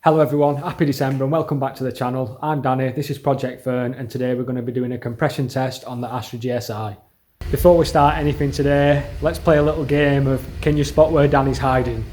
Hello everyone, happy December and welcome back to the channel. I'm Danny, this is Project Fern, and today we're going to be doing a compression test on the Astra GSi. Before we start anything today, let's play a little game of can you spot where Danny's hiding?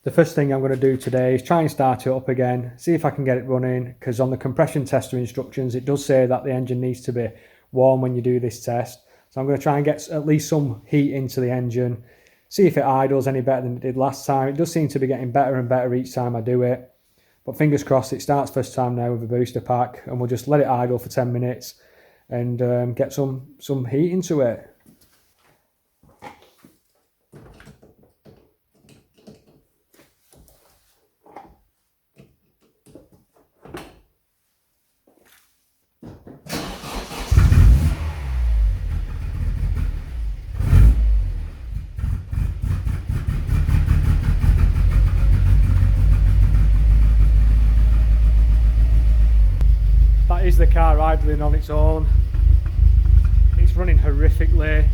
The first thing I'm going to do today is try and start it up again, see if I can get it running, because on the compression tester instructions it does say that the engine needs to be warm when you do this test. So I'm going to try and get at least some heat into the engine, see if it idles any better than it did last time. It does seem to be getting better and better each time I do it. But fingers crossed it starts first time now with a booster pack, and we'll just let it idle for 10 minutes and get some heat into it. That is the car idling on its own. It's running horrifically,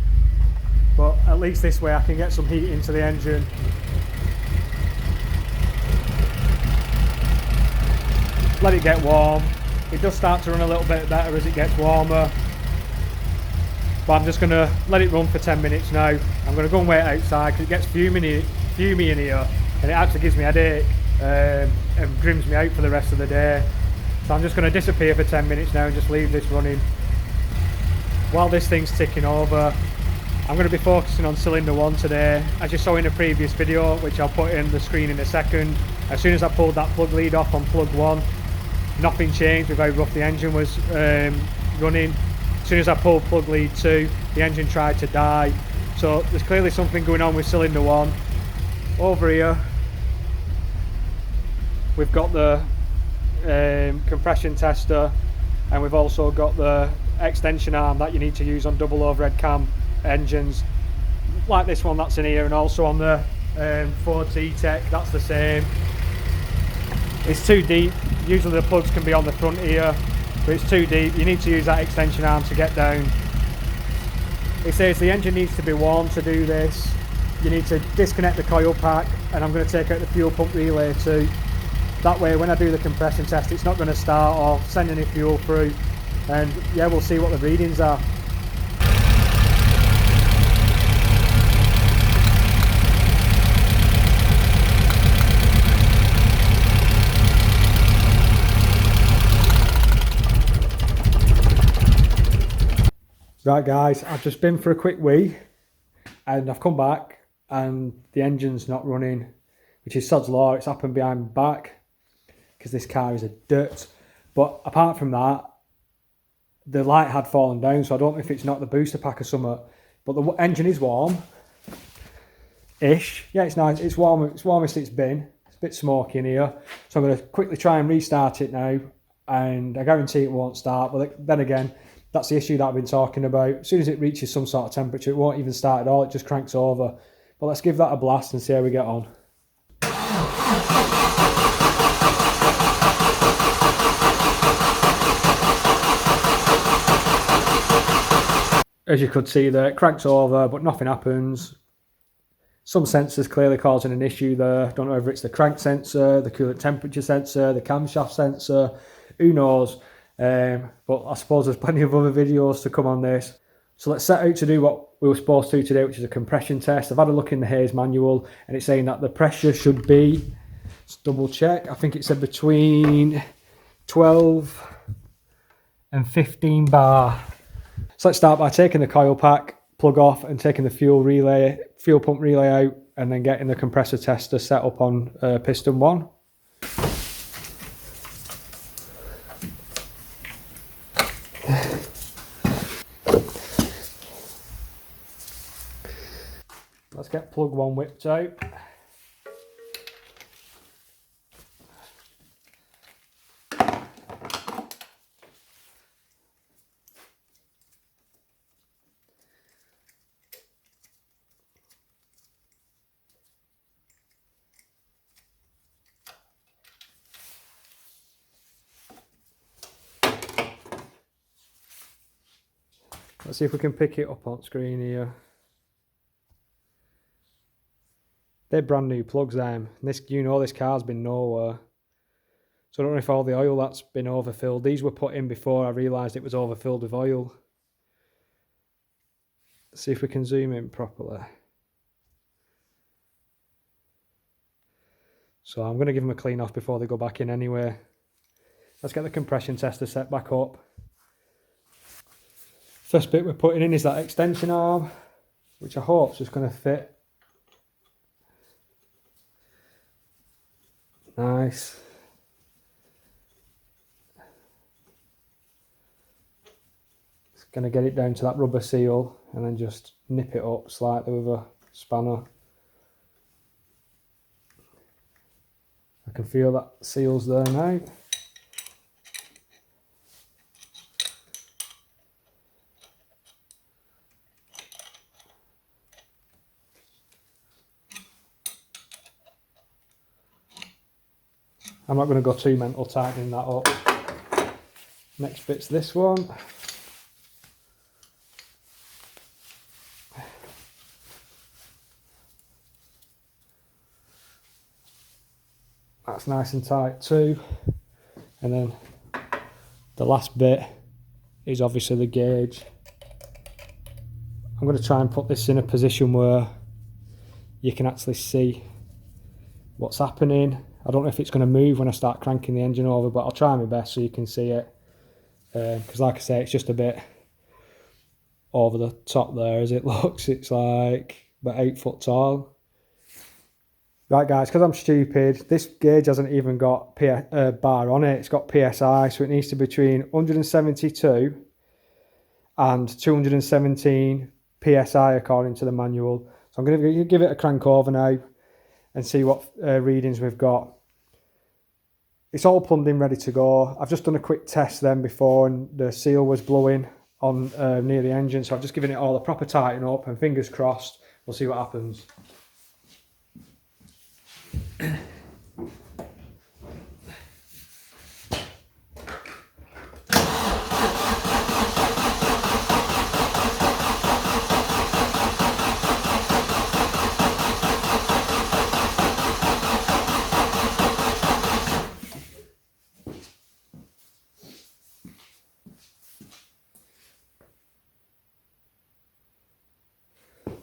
but at least this way I can get some heat into the engine. Let it get warm. It does start to run a little bit better as it gets warmer, but I'm just going to let it run for 10 minutes now. I'm going to go and wait outside because it gets fumy in here and it actually gives me a headache and grims me out for the rest of the day. So I'm just going to disappear for 10 minutes now and just leave this running. While this thing's ticking over, I'm going to be focusing on cylinder 1 today. As you saw in a previous video, which I'll put in the screen in a second, as soon as I pulled that plug lead off on plug 1, nothing changed with how rough the engine was running. As soon as I pulled plug lead 2, the engine tried to die. So there's clearly something going on with cylinder 1. Over here, we've got the compression tester, and we've also got the extension arm that you need to use on double overhead cam engines like this one that's in here, and also on the Ford C-Tech that's the same. It's too deep. Usually the plugs can be on the front here, but it's too deep. You need to use that extension arm to get down. It says the engine needs to be warm to do this. You need to disconnect the coil pack, and I'm going to take out the fuel pump relay too. That way when I do the compression test it's not going to start or send any fuel through, and yeah, we'll see what the readings are. Right guys, I've just been for a quick wee and I've come back and the engine's not running, which is sod's law. It's happened behind my back because this car is a dirt. But apart from that, the light had fallen down, so I don't know if it's not the booster pack or something, but the engine is warm-ish. Yeah, it's nice. It's warm. It's warmest it's been. It's a bit smoky in here, so I'm going to quickly try and restart it now, and I guarantee it won't start. But then again, that's the issue that I've been talking about. As soon as it reaches some sort of temperature, it won't even start at all. It just cranks over. But let's give that a blast and see how we get on. As you could see there, it cranks over, but nothing happens. Some sensors clearly causing an issue there. Don't know whether it's the crank sensor, the coolant temperature sensor, the camshaft sensor, who knows. But I suppose there's plenty of other videos to come on this. So let's set out to do what we were supposed to today, which is a compression test. I've had a look in the Hayes manual and it's saying that the pressure should be, let's double check, I think it said between 12 and 15 bar. So let's start by taking the coil pack, plug off, and taking the fuel pump relay out, and then getting the compressor tester set up on piston 1. Let's get plug 1 whipped out. Let's see if we can pick it up on screen here. They're brand new plugs, them. And this, you know, this car's been nowhere. So I don't know if all the oil that's been overfilled. These were put in before I realised it was overfilled with oil. Let's see if we can zoom in properly. So I'm going to give them a clean off before they go back in anyway. Let's get the compression tester set back up. First bit we're putting in is that extension arm, which I hope is just going to fit. Nice. Just going to get it down to that rubber seal and then just nip it up slightly with a spanner. I can feel that seal's there now. I'm not going to go too mental tightening that up. Next bit's this one. That's nice and tight too. And then the last bit is obviously the gauge. I'm going to try and put this in a position where you can actually see what's happening. I don't know if it's going to move when I start cranking the engine over, but I'll try my best so you can see it. Because like I say, it's just a bit over the top there as it looks. It's like about 8 foot tall. Right guys, because I'm stupid, this gauge hasn't even got bar on it. It's got PSI, so it needs to be between 172 and 217 PSI according to the manual. So I'm going to give it a crank over now and see what readings we've got. It's all plumbed in, ready to go. I've just done a quick test then before, and the seal was blowing on near the engine, so I've just given it all a proper tighten up, and fingers crossed, we'll see what happens.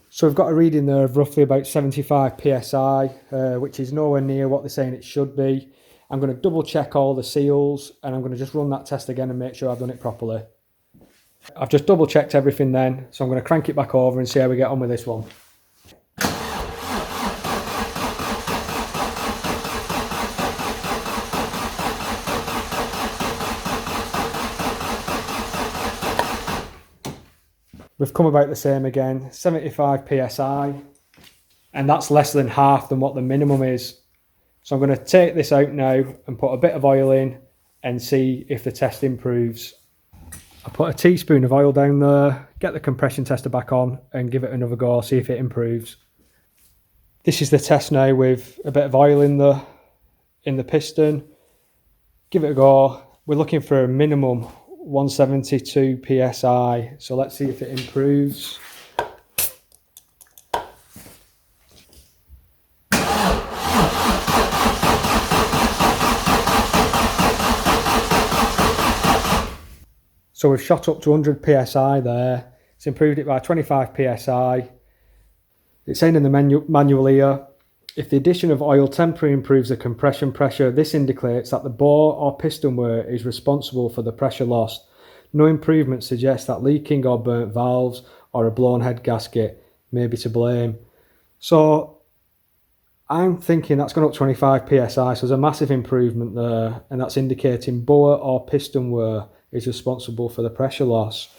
So we've got a reading there of roughly about 75 PSI, which is nowhere near what they're saying it should be. I'm going to double check all the seals, and I'm going to just run that test again and make sure I've done it properly. I've just double checked everything then, so I'm going to crank it back over and see how we get on with this one. We've come about the same again, 75 PSI, and that's less than half than what the minimum is. So I'm going to take this out now and put a bit of oil in and see if the test improves. I put a teaspoon of oil down there, get the compression tester back on and give it another go, see if it improves. This is the test now with a bit of oil in the piston. Give it a go. We're looking for a minimum 172 PSI, so let's see if it improves. So we've shot up to 100 PSI there. It's improved it by 25 PSI. It's saying in the manual here, if the addition of oil temporarily improves the compression pressure, this indicates that the bore or piston wear is responsible for the pressure loss. No improvement suggests that leaking or burnt valves or a blown head gasket may be to blame. So I'm thinking that's gone up 25 PSI, so there's a massive improvement there, and that's indicating bore or piston wear is responsible for the pressure loss.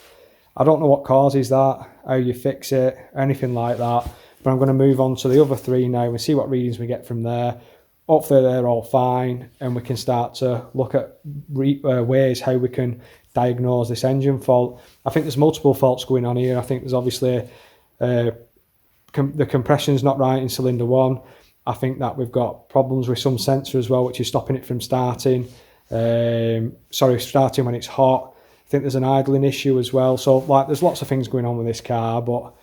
I don't know what causes that, how you fix it, anything like that. But I'm going to move on to the other three now and see what readings we get from there. Hopefully they're all fine, and we can start to look at ways how we can diagnose this engine fault. I think there's multiple faults going on here. I think there's obviously the compression's not right in cylinder 1. I think that we've got problems with some sensor as well, which is stopping it from starting. Starting when it's hot. I think there's an idling issue as well. So like, there's lots of things going on with this car, but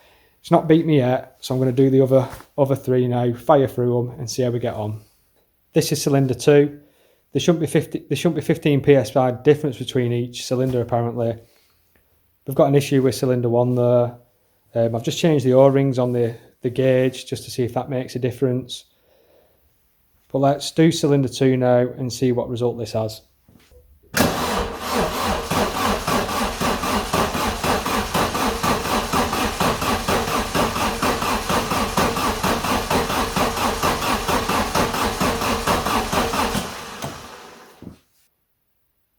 It's not beat me yet, so I'm going to do the other 3 now, fire through them and see how we get on. This is cylinder 2. There shouldn't be 15 psi difference between each cylinder apparently. We've got an issue with cylinder 1 there. I've just changed the O-rings on the gauge just to see if that makes a difference. But let's do cylinder 2 now and see what result this has.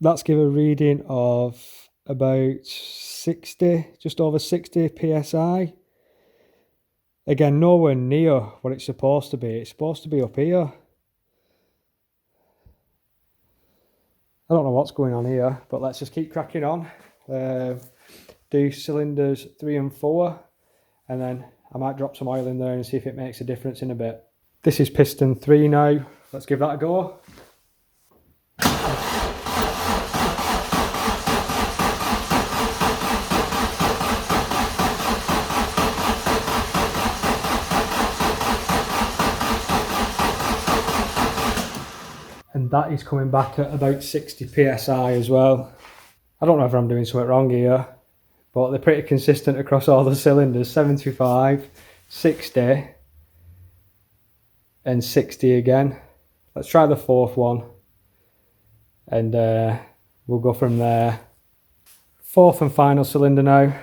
That's given a reading of about 60, just over 60 psi. Again, nowhere near what it's supposed to be. It's supposed to be up here. I don't know what's going on here, but let's just keep cracking on. Do cylinders 3 and 4, and then I might drop some oil in there and see if it makes a difference in a bit. This is piston 3 now. Let's give that a go. And that is coming back at about 60 psi as well. I don't know if I'm doing something wrong here, but they're pretty consistent across all the cylinders. 75, 60 and 60 again. Let's try the 4th one and we'll go from there. 4th and final cylinder now.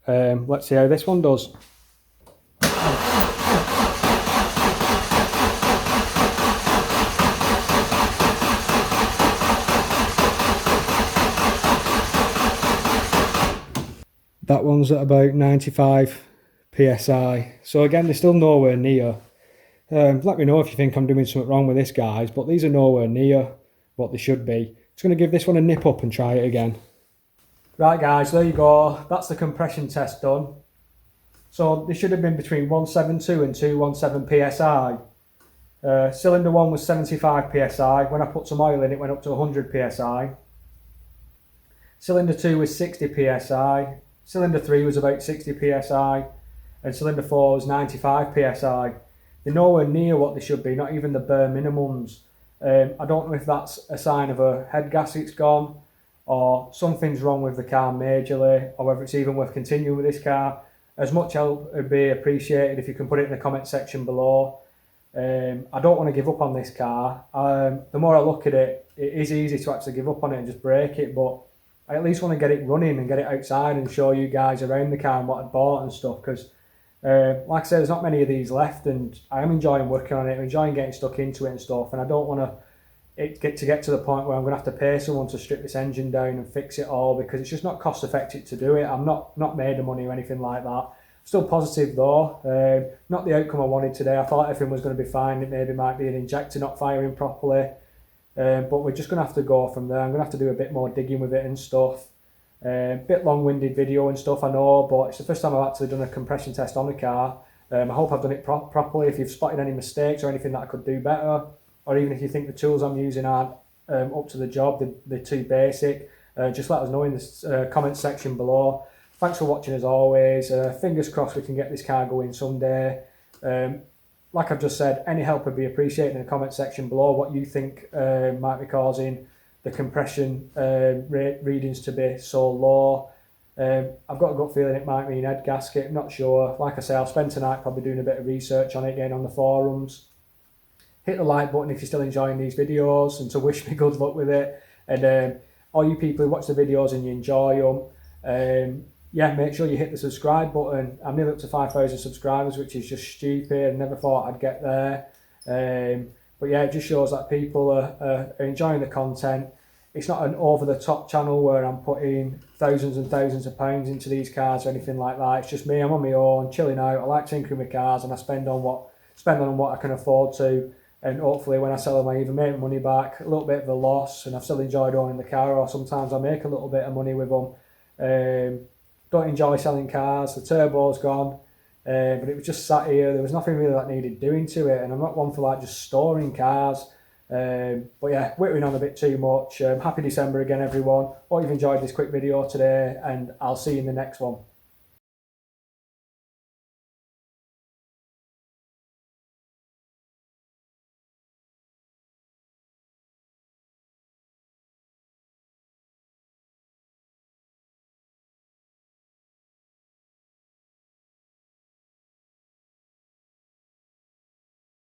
Let's see how this one does. That one's at about 95 psi. So again, they're still nowhere near. Let me know if you think I'm doing something wrong with this, guys, but these are nowhere near what they should be. Just going to give this one a nip up and try it again. Right guys, there you go. That's the compression test done. So they should have been between 172 and 217 psi. Cylinder 1 was 75 psi. When I put some oil in, it went up to 100 psi. Cylinder 2 was 60 psi. Cylinder 3 was about 60 psi. And cylinder 4 was 95 psi. They're nowhere near what they should be, not even the bare minimums. I don't know if that's a sign of a head gasket's gone, or something's wrong with the car majorly, or whether it's even worth continuing with this car. As much help would be appreciated if you can put it in the comment section below. I don't want to give up on this car. The more I look at it, it is easy to actually give up on it and just break it, but I at least want to get it running and get it outside and show you guys around the car and what I bought and stuff, because like I said, there's not many of these left, and I am enjoying working on it, I'm enjoying getting stuck into it and stuff, and I don't want to get to the point where I'm going to have to pay someone to strip this engine down and fix it all, because it's just not cost effective to do it. I'm not made of money or anything like that. Still positive though. Not the outcome I wanted today. I thought everything was going to be fine. It maybe might be an injector not firing properly, but we're just going to have to go from there. I'm going to have to do a bit more digging with it and stuff. Bit long-winded video and stuff, I know, but it's the first time I've actually done a compression test on the car. I hope I've done it properly. If you've spotted any mistakes or anything that I could do better, or even if you think the tools I'm using aren't up to the job, they're too basic, just let us know in the comment section below. Thanks for watching as always. Fingers crossed we can get this car going someday. Like I've just said, any help would be appreciated in the comment section below, what you think might be causing the compression readings to be so low. I've got a gut feeling it might mean head gasket, I'm not sure. Like I say, I'll spend tonight probably doing a bit of research on it, getting on the forums. Hit the like button if you're still enjoying these videos, and to wish me good luck with it. And all you people who watch the videos and you enjoy them, yeah, make sure you hit the subscribe button. I'm nearly up to 5,000 subscribers, which is just stupid. I never thought I'd get there. But yeah, it just shows that people are enjoying the content. It's not an over-the-top channel where I'm putting thousands and thousands of pounds into these cars or anything like that. It's just me, I'm on my own, chilling out. I like tinkering with cars, and I spend on what I can afford to. And hopefully when I sell them, I either make money back, a little bit of a loss, and I've still enjoyed owning the car, or sometimes I make a little bit of money with them. Don't enjoy selling cars. The turbo's gone, but it was just sat here. There was nothing really that needed doing to it, and I'm not one for like just storing cars. But yeah, whittling on a bit too much. Happy December again, everyone. Hope you've enjoyed this quick video today, and I'll see you in the next one.